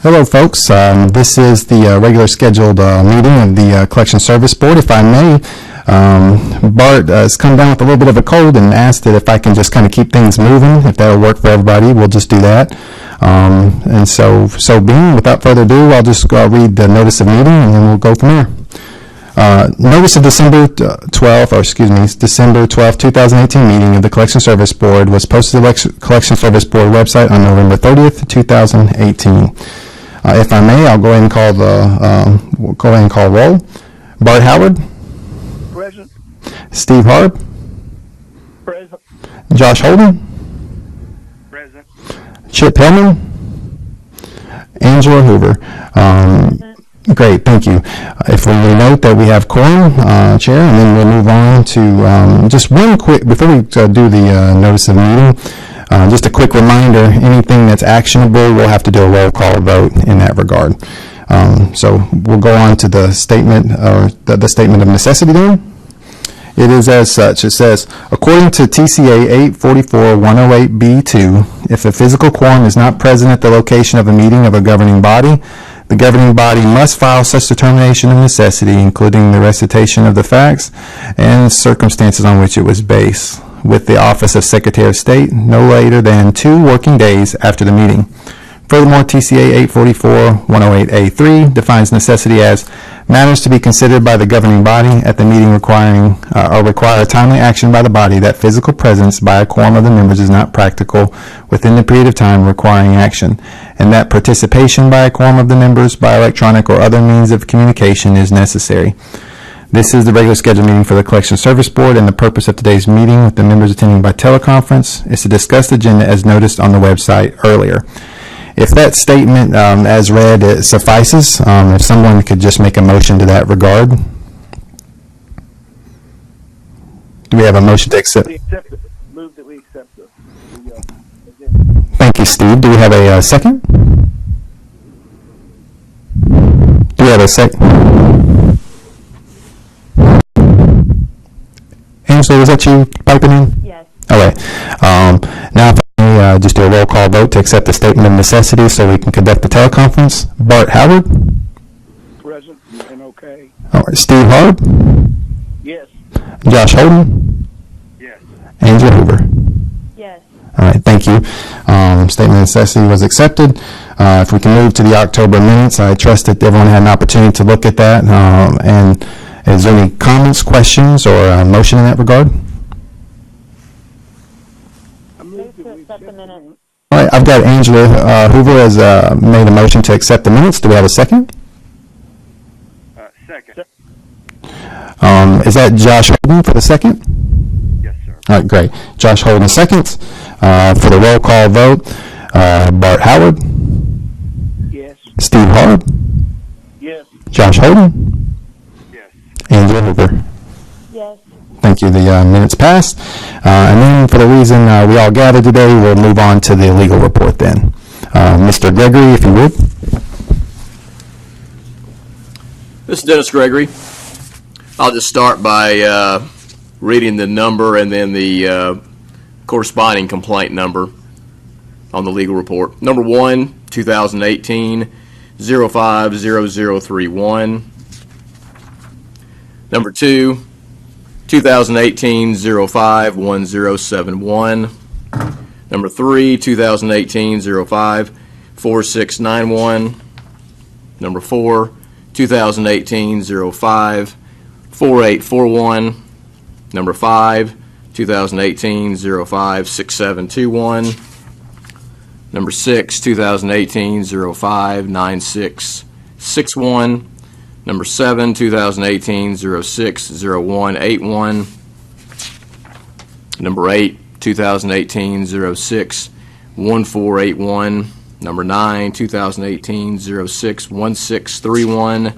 Hello, folks. This is the regular scheduled meeting of the Collection Service Board. If I may, Bart has come down with a little bit of a cold and asked that if I can just kind of keep things moving. If that'll work for everybody, we'll just do that. And so being, without further ado, I'll just read the notice of meeting and then we'll go from there. Notice of December 12th, 2018 meeting of the Collection Service Board was posted to the Collection Service Board website on November 30th, 2018. If I may, I'll go ahead and call roll. Bart Howard. Present. Steve Harb. Present. Josh Holden. Present. Chip Hillman. Angela Hoover. Great, thank you. If we will note that we have quorum, Chair, and then we'll move on to just one quick, before we do the notice of meeting, just a quick reminder, anything that's actionable, we'll have to do a roll call vote in that regard. So we'll go on to the statement, or the statement of necessity then. It is as such. It says, according to TCA 844-108B2, if a physical quorum is not present at the location of a meeting of a governing body, the governing body must file such determination of necessity, including the recitation of the facts and circumstances on which it was based, with the Office of Secretary of State no later than 2 working days after the meeting. Furthermore, TCA 844-108A3 defines necessity as matters to be considered by the governing body at the meeting require timely action by the body that physical presence by a quorum of the members is not practical within the period of time requiring action, and that participation by a quorum of the members by electronic or other means of communication is necessary. This is the regular scheduled meeting for the Collection Service Board, and the purpose of today's meeting with the members attending by teleconference is to discuss the agenda as noticed on the website earlier. If that statement as read suffices, if someone could just make a motion to that regard. Do we have a motion to accept? Move that we accept the Thank you, Steve. Do we have a second? Do we have a second? Angela, was that you piping in? Yes. Okay. Now, if I may just do a roll call vote to accept the statement of necessity so we can conduct the teleconference. Bart Howard? Present and okay. All right. Steve Harb? Yes. Josh Holden? Yes. Angela Hoover? Yes. All right, thank you. Statement of necessity was accepted. If we can move to the October minutes, I trust that everyone had an opportunity to look at that. And is there any comments, questions, or a motion in that regard? Move to accept the minutes. All right, I've got Angela Hoover has made a motion to accept the minutes. Do we have a second? Second. Is that Josh Holden for the second? Yes, sir. All right, great. Josh Holden seconds. For the roll call vote, Bart Howard? Yes. Steve Harb? Yes. Josh Holden? Yes. Angela Hoover? Yes. Thank you. The minutes passed. And then for the reason we all gathered today, we'll move on to the legal report then. Mr. Gregory, if you would. This is Dennis Gregory. I'll just start by reading the number and then the corresponding complaint number on the legal report. Number 1, 2018, 050031. Number 2, 2018, 051071. Number 3, 2018, 054691. Number 4, 2018, 054841. Number 5, 2018, 056721. Number 6, 2018, 059661. Number 7, 2018, 060181. Number 8, 2018, 061481. Number 9, 2018, 061631.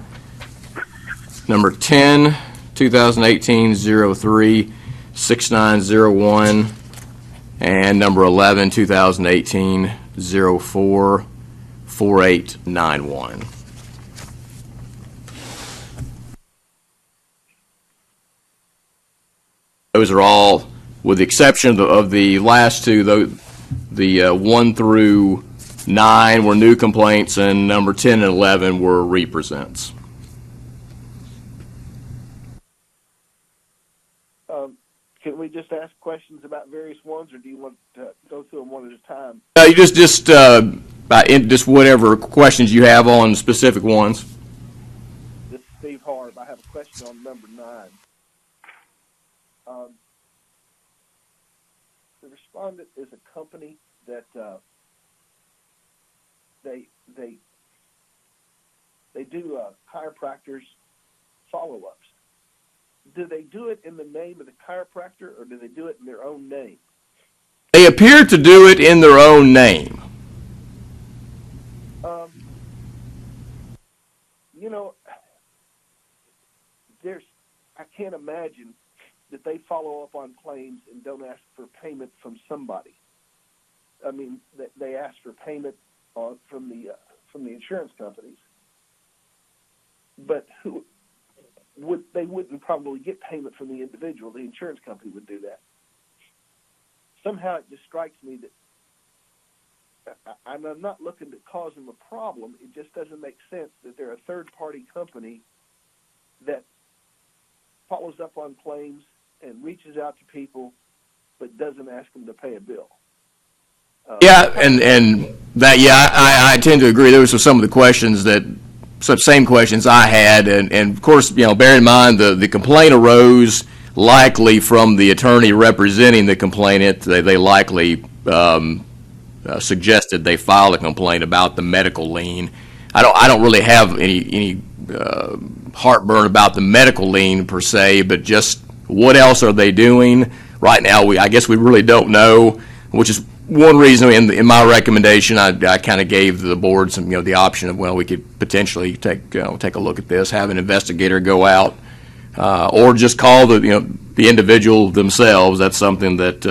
Number 10, 2018, 036901. And number 11, 2018, 044891. Those are all, with the exception of the last two, the 1 through 9 were new complaints, and number 10 and 11 were represents. Can we just ask questions about various ones, or do you want to go through them one at a time? You just whatever questions you have on specific ones. This is Steve Harb. I have a question on number 9. The respondent is a company that they do chiropractors follow-ups. Do they do it in the name of the chiropractor, or do they do it in their own name? They appear to do it in their own name. I can't imagine that they follow up on claims and don't ask for payment from somebody. I mean, they ask for payment from the insurance companies, but they wouldn't probably get payment from the individual. The insurance company would do that. Somehow it just strikes me that I'm not looking to cause them a problem. It just doesn't make sense that they're a third-party company that follows up on claims and reaches out to people but doesn't ask them to pay a bill. I tend to agree. Those were some of the questions same questions I had, and of course, bear in mind the complaint arose likely from the attorney representing the complainant. They likely suggested they file a complaint about the medical lien. I don't really have any heartburn about the medical lien per se, but just what else are they doing right now? I guess we really don't know, which is one reason in my recommendation I kind of gave the board some the option of, well, we could potentially take a look at this, have an investigator go out, or just call the individual themselves. That's something that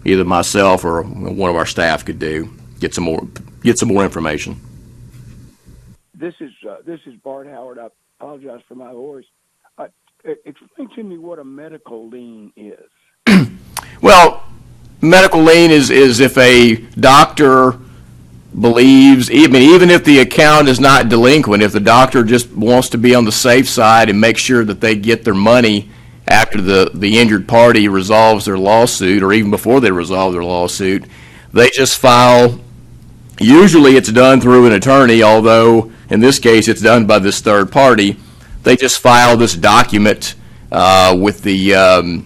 either myself or one of our staff could do. Get some more information. This is Bart Howard. I apologize for my voice. Explain to me what a medical lien is. Well, medical lien is if a doctor believes, even if the account is not delinquent, if the doctor just wants to be on the safe side and make sure that they get their money after the injured party resolves their lawsuit, or even before they resolve their lawsuit, they just file. Usually it's done through an attorney, although in this case it's done by this third party. They just file this document with the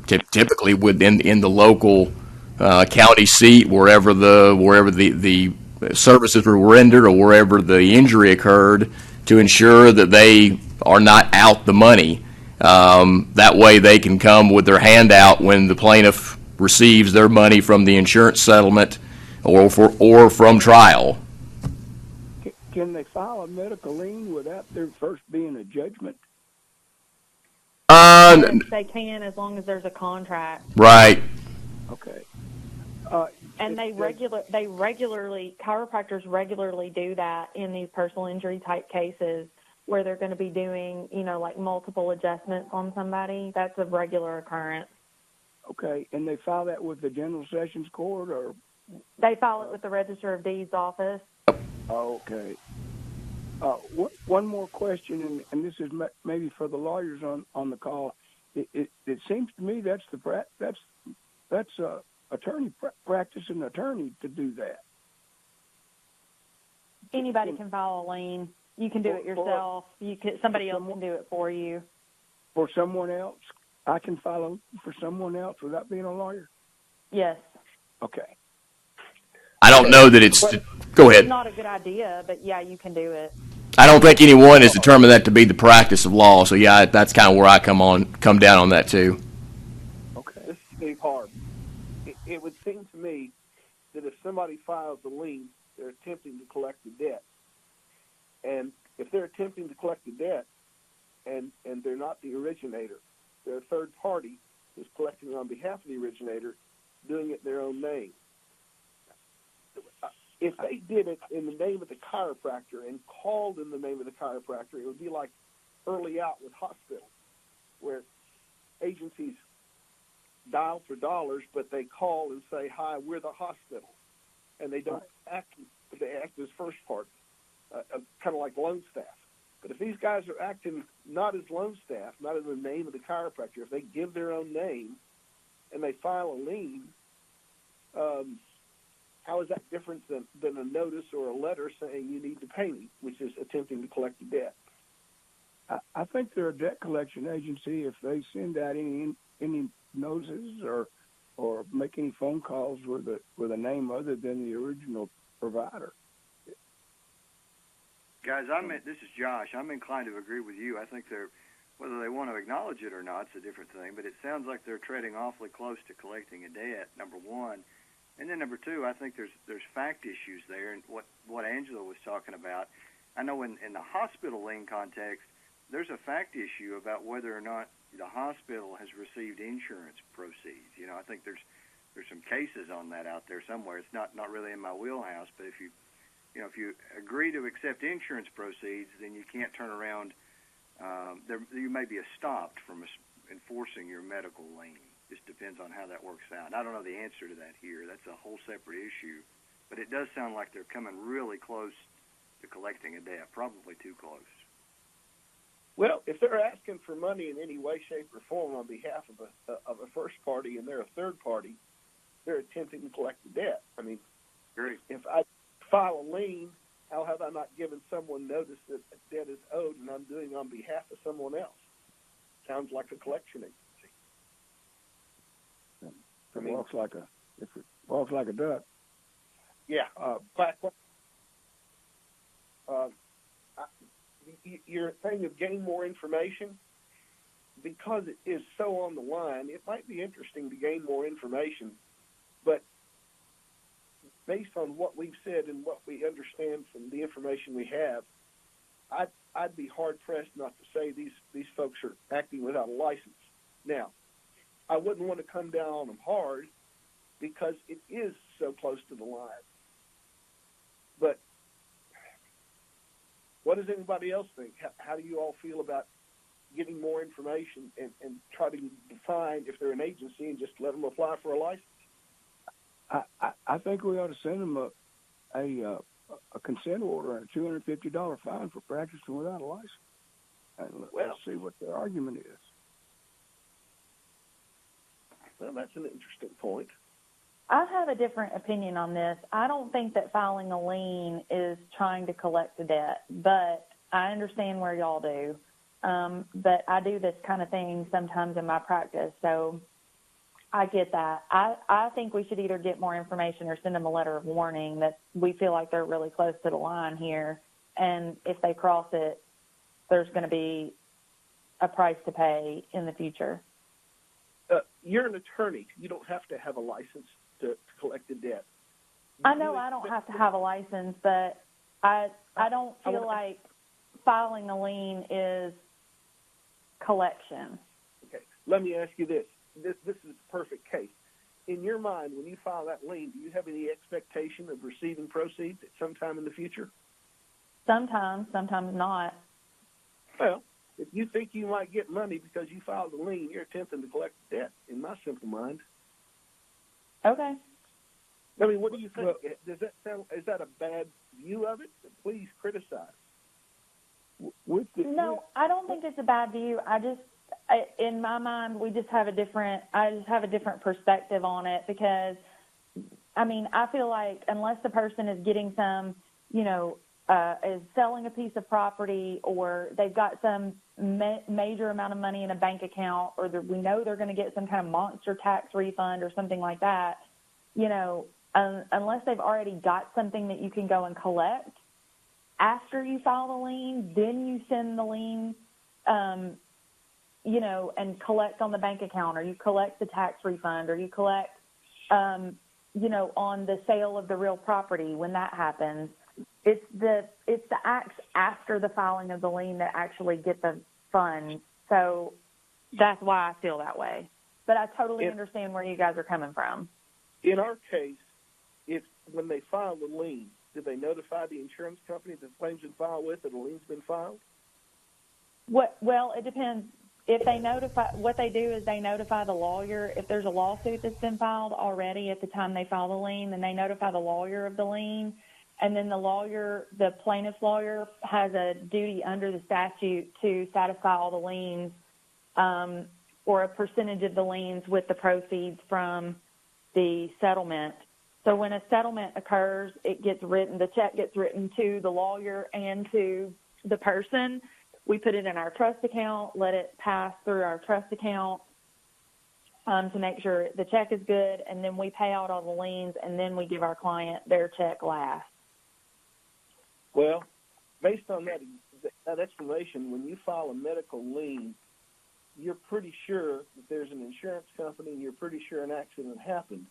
typically in the local county seat, wherever the services were rendered or wherever the injury occurred, to ensure that they are not out the money. That way they can come with their hand out when the plaintiff receives their money from the insurance settlement or from trial. Can they file a medical lien without there first being a judgment? They can, as long as there's a contract. Right. Okay. And chiropractors regularly do that in these personal injury type cases where they're going to be doing, like multiple adjustments on somebody. That's a regular occurrence. Okay. And they file that with the General Sessions Court, or? They file it with the Register of Deeds office. Okay. One more question, and this is maybe for the lawyers on the call. It seems to me that's attorney practice an attorney to do that. Anybody can file a lien. You can do it yourself. Somebody else can do it for you. For someone else, I can file for someone else without being a lawyer. Yes. Okay. I don't know that it's. Go ahead. It's not a good idea, but yeah, you can do it. I don't think anyone has determined that to be the practice of law. So yeah, that's kind of where I come down on that too. Okay. This is Steve Harb. It would seem to me that if somebody files a lien, they're attempting to collect the debt. And if they're attempting to collect the debt and they're not the originator, they're a third party who's collecting on behalf of the originator, doing it in their own name. If they did it in the name of the chiropractor and called in the name of the chiropractor, it would be like early out with hospitals, where agencies dial for dollars, but they call and say, "Hi, we're the hospital," and they don't act. They act as first party, kind of like loan staff. But if these guys are acting not as loan staff, not in the name of the chiropractor, if they give their own name and they file a lien, how is that different than a notice or a letter saying you need to pay me, which is attempting to collect the debt? I think they're a debt collection agency if they send out any notices or make any phone calls with a name other than the original provider. Guys, this is Josh. I'm inclined to agree with you. I think whether they want to acknowledge it or not, it's a different thing, but it sounds like they're treading awfully close to collecting a debt, number one. And then number two, I think there's fact issues there, and what Angela was talking about. I know in the hospital lien context, there's a fact issue about whether or not the hospital has received insurance proceeds. I think there's some cases on that out there somewhere. It's not really in my wheelhouse, but if you agree to accept insurance proceeds, then you can't turn around. You may be stopped from enforcing your medical lien. Just depends on how that works out. I don't know the answer to that here. That's a whole separate issue. But it does sound like they're coming really close to collecting a debt, probably too close. Well, if they're asking for money in any way, shape, or form on behalf of a first party and they're a third party, they're attempting to collect the debt. I mean, Great. If I file a lien, how have I not given someone notice that a debt is owed and I'm doing on behalf of someone else? Sounds like a collection agency. If it walks like a duck. Yeah. Your thing of getting more information, because it is so on the line, it might be interesting to gain more information, but based on what we've said and what we understand from the information we have, I'd be hard-pressed not to say these folks are acting without a license. Now, I wouldn't want to come down on them hard because it is so close to the line. But what does anybody else think? How do you all feel about getting more information and try to define if they're an agency and just let them apply for a license? I think we ought to send them a consent order and a $250 fine for practicing without a license. And let's see what their argument is. Well, that's an interesting point. I have a different opinion on this. I don't think that filing a lien is trying to collect the debt, but I understand where y'all do. But I do this kind of thing sometimes in my practice, so I get that. I think we should either get more information or send them a letter of warning that we feel like they're really close to the line here, and if they cross it, there's going to be a price to pay in the future. You're an attorney. You don't have to have a license to collect a debt. I know I don't have to have a license, but I don't feel like filing a lien is collection. Okay. Let me ask you this. This is a perfect case. In your mind, when you file that lien, do you have any expectation of receiving proceeds at some time in the future? Sometimes not. Well, if you think you might get money because you filed a lien, you're attempting to collect debt, in my simple mind. Okay. I mean, what do you think? Is that a bad view of it? Please criticize. No, I don't think it's a bad view. In my mind, I just have a different perspective on it because, I mean, I feel like unless the person is getting some, is selling a piece of property or they've got some major amount of money in a bank account or we know they're going to get some kind of monster tax refund or something like that, unless they've already got something that you can go and collect, after you file the lien, then you send the lien, and collect on the bank account, or you collect the tax refund, or you collect, on the sale of the real property when that happens. It's the acts after the filing of the lien that actually get the funds. So that's why I feel that way. But I totally understand where you guys are coming from. In our case, when they file the lien, did they notify the insurance company that the claim's been filed with, that the lien's been filed? Well, it depends. if they notify, what they do is they notify the lawyer. If there's a lawsuit that's been filed already at the time they file the lien, then they notify the lawyer of the lien. And then the plaintiff's lawyer, has a duty under the statute to satisfy all the liens, or a percentage of the liens with the proceeds from the settlement. So when a settlement occurs, the check gets written to the lawyer and to the person. We put it in our trust account, let it pass through our trust account to make sure the check is good, and then we pay out all the liens, and then we give our client their check last. Well, based on that explanation, when you file a medical lien, you're pretty sure that there's an insurance company, and you're pretty sure an accident happened.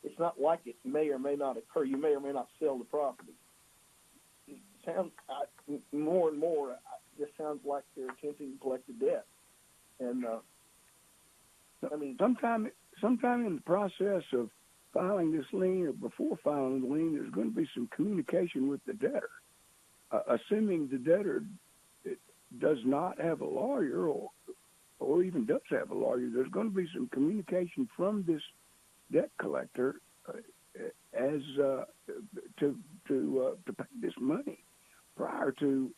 It's not like it may or may not occur. You may or may not sell the property. It sounds more and more. This sounds like they're attempting to collect the debt, and I mean, sometime in the process of filing this lien or before filing the lien, there's going to be some communication with the debtor. Assuming the debtor does not have a lawyer or even does have a lawyer, there's going to be some communication from this debt collector as to pay this money prior to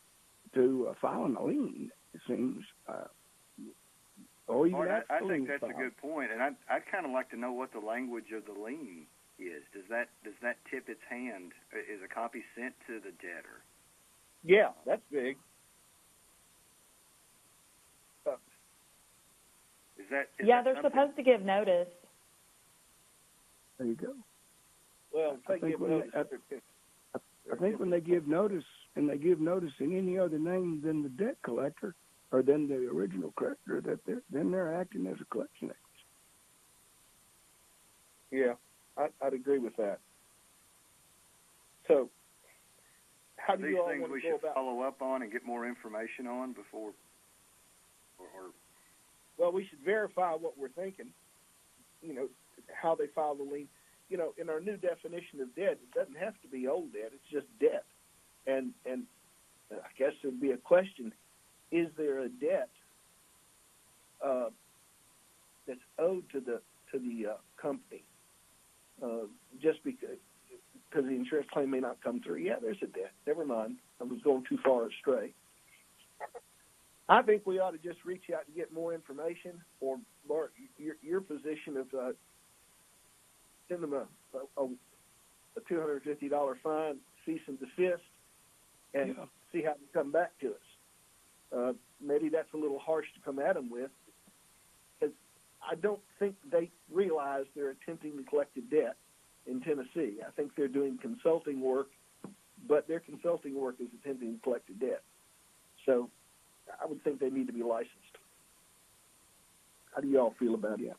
filing a lien. It seems, or even Mark, I think that's filed. a good point, and I'd kind of like to know what the language of the lien is. Does that tip its hand? Is a copy sent to the debtor? yeah, that's big. They're supposed to give notice. There you go. Well, I think when they give notice, and they give notice in any other name than the debt collector or than the original creditor, then they're acting as a collection agent. Yeah, I'd agree with that. So, how do These you all things want we to go should about? follow up on and get more information on before, or Well, we should verify what we're thinking. How they file the lien. In our new definition of debt, it doesn't have to be old debt. It's just debt. And I guess there'd be a question: is there a debt that's owed to the company just because the insurance claim may not come through? Yeah, there's a debt. Never mind. I was going too far astray. I think we ought to just reach out and get more information. Or, Bart, your position of send them a $250 fine, cease and desist, and see how they come back to us. Maybe that's a little harsh to come at them with, because I don't think they realize they're attempting to collect a debt in Tennessee. I think they're doing consulting work, but their consulting work is attempting to collect a debt. So I would think they need to be licensed. How do y'all feel about it?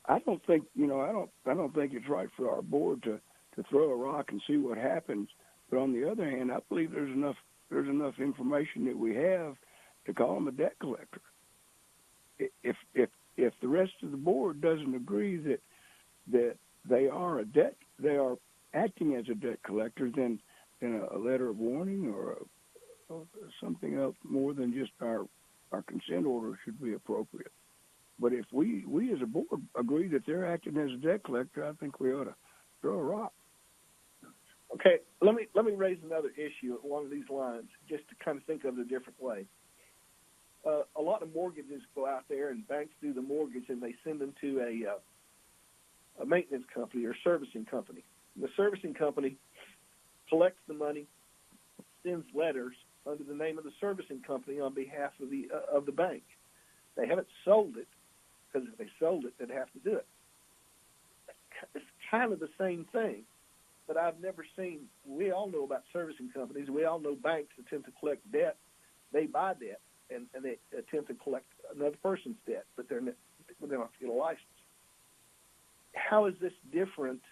I don't think I don't think it's right for our board to throw a rock and see what happens. But on the other hand, I believe there's enough information that we have to call them a debt collector. If the rest of the board doesn't agree that they are acting as a debt collector, then a letter of warning or something else more than just our consent order should be appropriate. But if we as a board agree that they're acting as a debt collector, I think we ought to throw a rock. Okay, let me raise another issue along these lines, just to kind of think of it a different way. A lot of mortgages go out there, and banks do the mortgage, and they send them to a maintenance company or servicing company. The servicing company collects the money, sends letters under the name of the servicing company on behalf of the bank. They haven't sold it, because if they sold it, they'd have to do it. It's kind of the same thing, but I've never seen. We all know about servicing companies. We all know banks attempt to collect debt. They buy debt, and they attempt to collect another person's debt, but they don't have to get a license. How is this different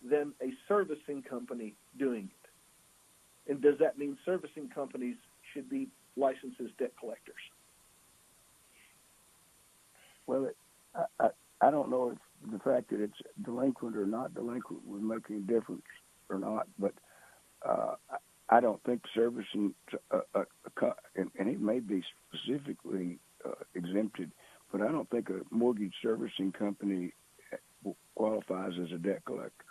than a servicing company doing it? And does that mean servicing companies should be licensed as debt collectors? Well, I don't know if the fact that it's delinquent or not delinquent would make any difference or not, but I don't think servicing, and it may be specifically exempted, but I don't think a mortgage servicing company qualifies as a debt collector.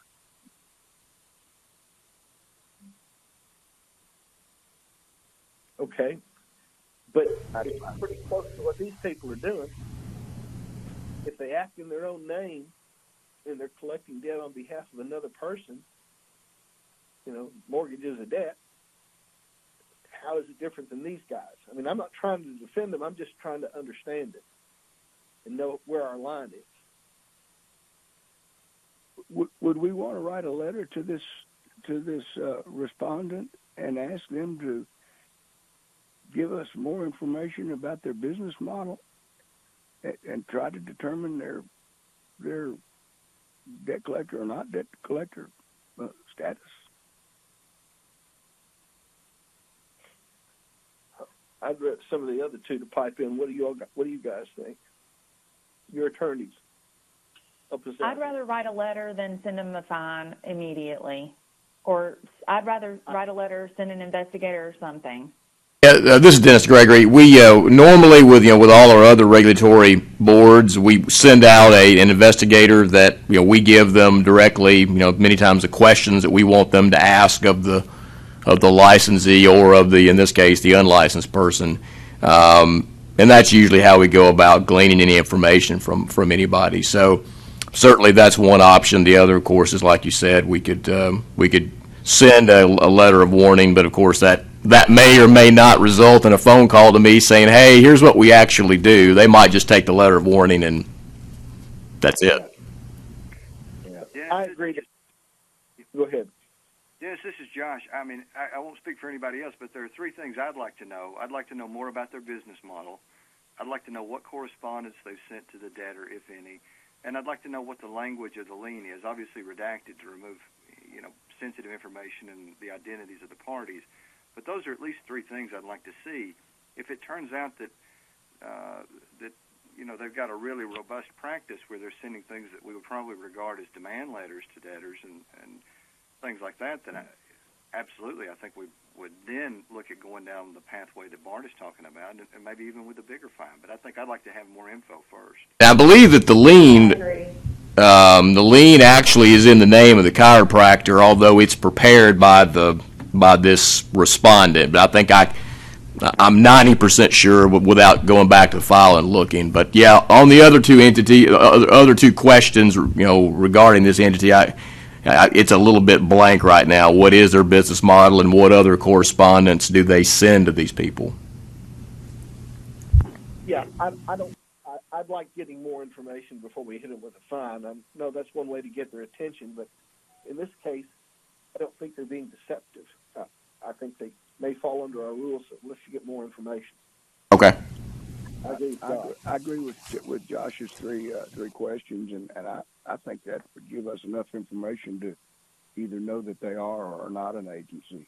Okay, but it's pretty close to what these people are doing. If they act in their own name and they're collecting debt on behalf of another person, mortgage is a debt. How is it different than these guys? I mean, I'm not trying to defend them. I'm just trying to understand it and know where our line is. Would we want to write a letter to this respondent and ask them to give us more information about their business model and try to determine their debt collector or not debt collector status? I'd read some of the other two to pipe in. What do you guys think? Your attorneys. I'd rather write a letter than send them a fine immediately. Or I'd rather write a letter, send an investigator or something. Yeah, this is Dennis Gregory. We normally, with all our other regulatory boards, we send out an investigator that we give them directly. Many times the questions that we want them to ask of the licensee or of in this case, the unlicensed person, and that's usually how we go about gleaning any information from anybody. So certainly that's one option. The other, of course, is like you said, we could send a letter of warning, but of course that may or may not result in a phone call to me saying, hey, here's what we actually do. They might just take the letter of warning and that's it. Yeah. I agree. Go ahead. Dennis, this is Josh. I mean, I won't speak for anybody else, but there are three things I'd like to know. I'd like to know more about their business model. I'd like to know what correspondence they've sent to the debtor, if any. And I'd like to know what the language of the lien is, obviously redacted to remove, sensitive information and the identities of the parties. But those are at least three things I'd like to see. If it turns out that they've got a really robust practice where they're sending things that we would probably regard as demand letters to debtors and things like that, then absolutely I think we would then look at going down the pathway that Bart is talking about and maybe even with a bigger fine. But I think I'd like to have more info first. I believe that the lien actually is in the name of the chiropractor, although it's prepared by this respondent. But I think I'm 90% sure without going back to the file and looking. But yeah, on the other two questions, regarding this entity, it's a little bit blank right now. What is their business model and what other correspondence do they send to these people? Yeah, I'd like getting more information before we hit them with a fine. No, that's one way to get their attention, but in this case, I don't think they're being deceptive. I think they may fall under our rules, so let's get more information. Okay. I agree with Josh's three questions, and I think that would give us enough information to either know that they are or are not an agency.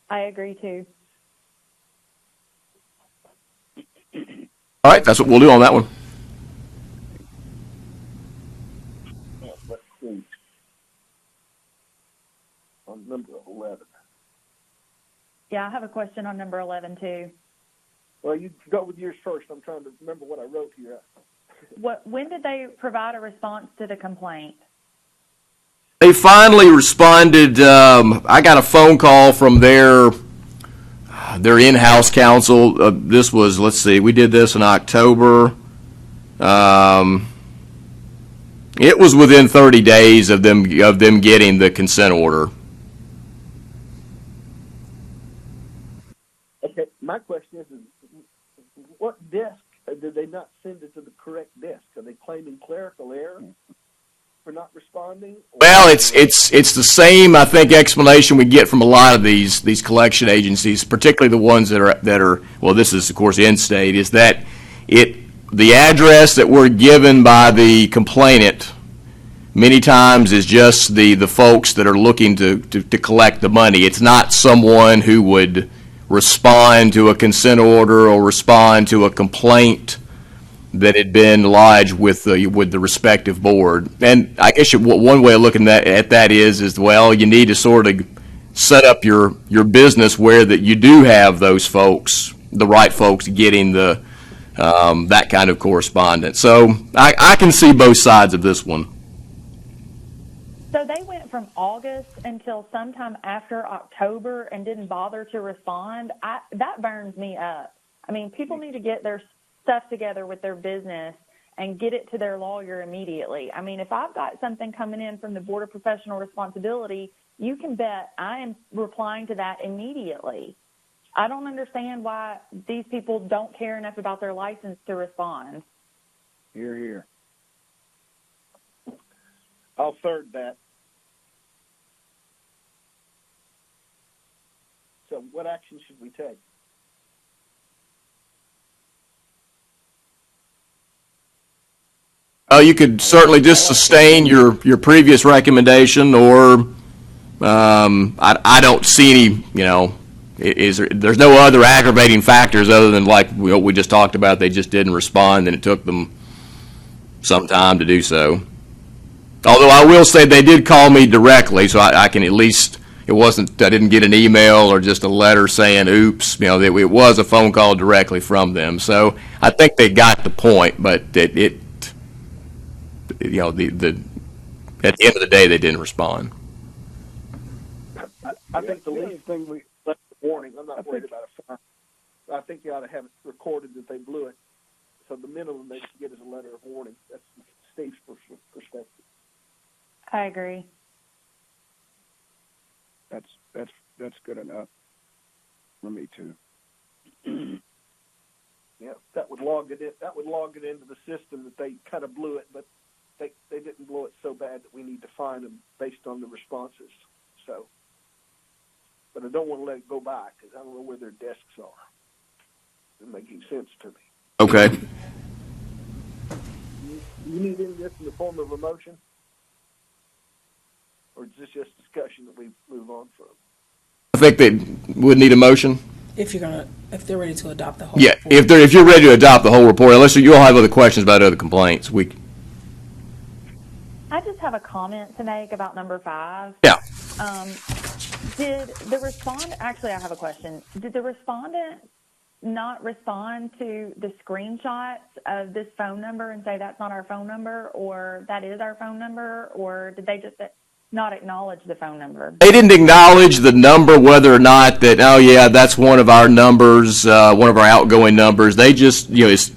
I agree too. All right, that's what we'll do on that one. Let's see. On number 11. Yeah, I have a question on number 11 too. Well, you go with yours first. I'm trying to remember what I wrote here. When did they provide a response to the complaint? They finally responded. I got a phone call from their in-house counsel. This was, let's see, we did this in October. It was within 30 days of them getting the consent order. Okay, my question is what desk did they not send it to the correct desk? Are they claiming clerical error for not responding? Well, it's the same, I think, explanation we get from a lot of these collection agencies, particularly the ones that are well, this is of course in-state, is that the address that we're given by the complainant many times is just the folks that are looking to collect the money. It's not someone who would respond to a consent order or respond to a complaint that had been lodged with the respective board. And I guess one way of looking at that is well, you need to sort of set up your business where that you do have those folks, the right folks, getting the that kind of correspondence. So I can see both sides of this one. So they went from August until sometime after October and didn't bother to respond. That burns me up. I mean, people need to get their stuff together with their business and get it to their lawyer immediately. I mean, if I've got something coming in from the Board of Professional Responsibility, you can bet I am replying to that immediately. I don't understand why these people don't care enough about their license to respond. Hear, hear. I'll third that. So what action should we take? You could certainly just sustain your previous recommendation, or I don't see any, there's no other aggravating factors other than like we just talked about. They just didn't respond, and it took them some time to do so. Although I will say they did call me directly, so I can at least, I didn't get an email or just a letter saying, oops, it was a phone call directly from them. So I think they got the point, but at the end of the day, they didn't respond. I think the least thing we left a warning. I'm not worried about a fine. I think you ought to have it recorded that they blew it. So the minimum they should get is a letter of warning. That's Steve's perspective. I agree. That's good enough for me too. Yeah, that would log it in. That would log it into the system that they kind of blew it, but they didn't blow it so bad that we need to fine them based on the responses. So, but I don't want to let it go by because I don't know where their desks are. It's making sense to me. Okay. You need any of this in the form of a motion? Or is this just discussion that we move on from? I think they would need a motion. If they're ready to adopt the whole Yeah, report. if you're ready to adopt the whole report, unless you all have other questions about other complaints, I just have a comment to make about number 5. Yeah. Did the respondent, actually I have a question. Did the respondent not respond to the screenshots of this phone number and say that's not our phone number or that is our phone number, or did they just not acknowledge the phone number? They didn't acknowledge the number, whether or not that, oh yeah, that's one of our numbers, one of our outgoing numbers. They just,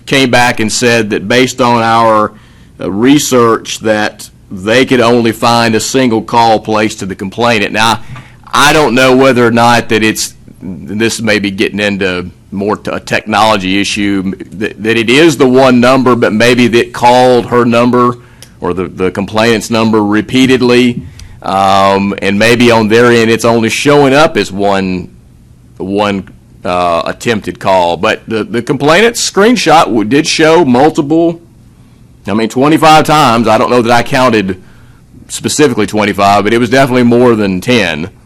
came back and said that based on our research that they could only find a single call placed to the complainant. Now, I don't know whether or not that this may be getting into more a technology issue, that it is the one number, but maybe that called her number or the complainant's number repeatedly. And maybe on their end, it's only showing up as one attempted call. But the complainant's screenshot did show multiple, 25 times. I don't know that I counted specifically 25, but it was definitely more than 10.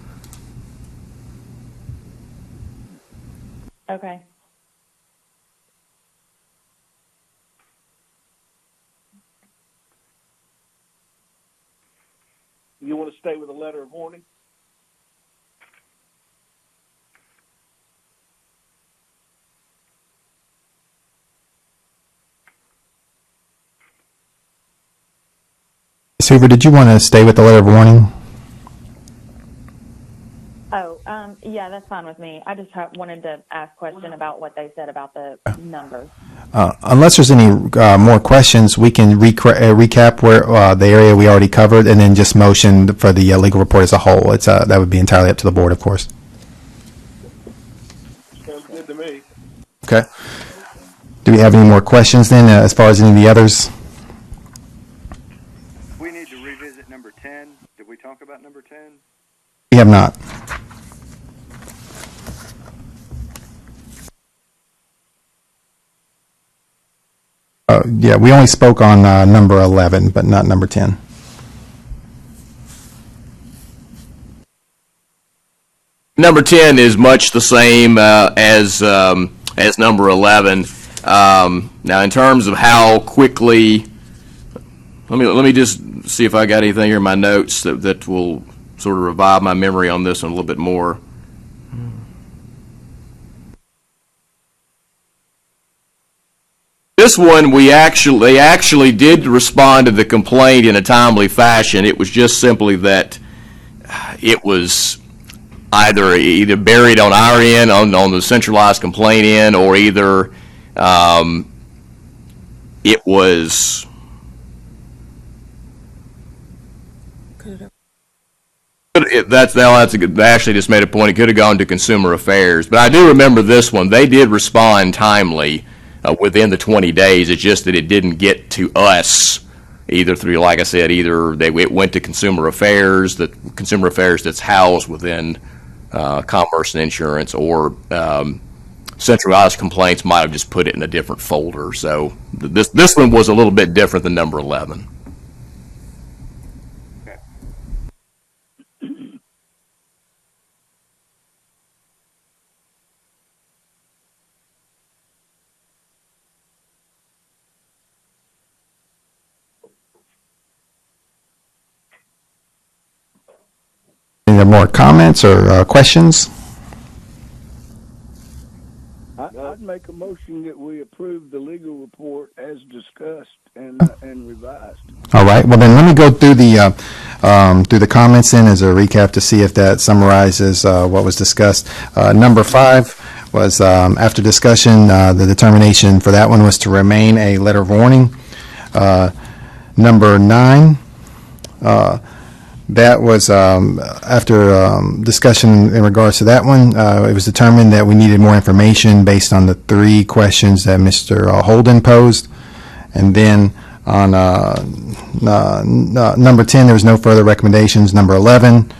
Okay. You want to stay with a letter of warning? Ms. Hoover, did you want to stay with the letter of warning? Yeah, that's fine with me. I just wanted to ask a question about what they said about the numbers. Unless there's any more questions, we can recap where the area we already covered, and then just motion for the legal report as a whole. That would be entirely up to the board, of course. Sounds good to me. Okay. Do we have any more questions then, as far as any of the others? We need to revisit number 10. Did we talk about number 10? We have not. Yeah, we only spoke on number 11, but not number 10. Number 10 is much the same as number 11. Now, in terms of how quickly, let me just see if I got anything here in my notes that will sort of revive my memory on this one a little bit more. This one, they actually did respond to the complaint in a timely fashion. It was just simply that it was either buried on our end, on the centralized complaint end, or either it was that's a good. They actually just made a point. It could have gone to Consumer Affairs, but I do remember this one. They did respond timely within the 20 days. It's just that it didn't get to us either through, like I said, it went to Consumer Affairs, that's housed within Commerce and Insurance, or centralized complaints might have just put it in a different folder. So this one was a little bit different than number 11. Any more comments or questions? I'd make a motion that we approve the legal report as discussed and revised. All right. Well, then let me go through the comments then as a recap to see if that summarizes what was discussed. Number 5 was after discussion, the determination for that one was to remain a letter of warning. Number 9. That was after discussion in regards to that one. It was determined that we needed more information based on the 3 questions that Mr. Holden posed. And then on number 10, there was no further recommendations. Number 11,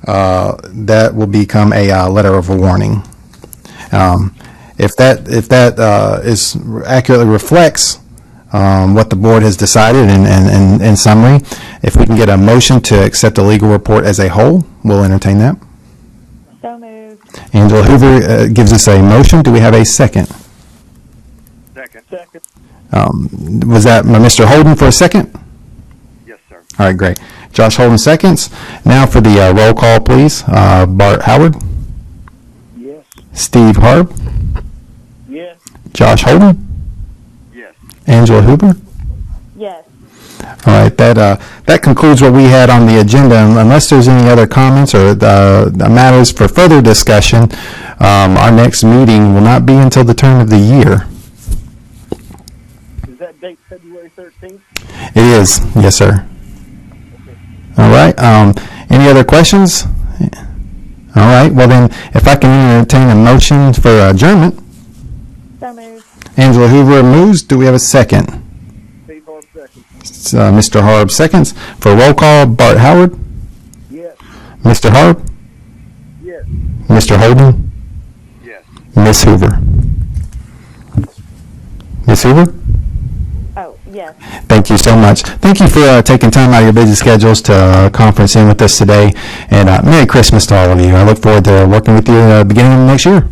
that will become a letter of warning. If that is accurately reflects what the board has decided in summary, if we can get a motion to accept the legal report as a whole, we'll entertain that. So moved. Angela Hoover gives us a motion. Do we have a second? Second. Was that Mr. Holden for a second? Yes, sir. All right, great. Josh Holden seconds. Now for the roll call, please. Bart Howard. Yes. Steve Harb. Yes. Josh Holden. Yes. Angela Hoover. Yes. All right, that concludes what we had on the agenda. Unless there's any other comments or matters for further discussion, our next meeting will not be until the turn of the year. Is that date February 13th? It is, yes, sir. All right. Any other questions? All right. Well, then, if I can entertain a motion for adjournment. So moved. Angela Hoover moves. Do we have a second? Steve Harb seconds. Mr. Harb seconds. For roll call, Bart Howard. Yes. Mr. Harb. Yes. Mr. Holden. Yes. Miss Hoover. Miss Hoover? Oh, yes. Thank you so much. Thank you for taking time out of your busy schedules to conference in with us today. And Merry Christmas to all of you. I look forward to working with you beginning of next year.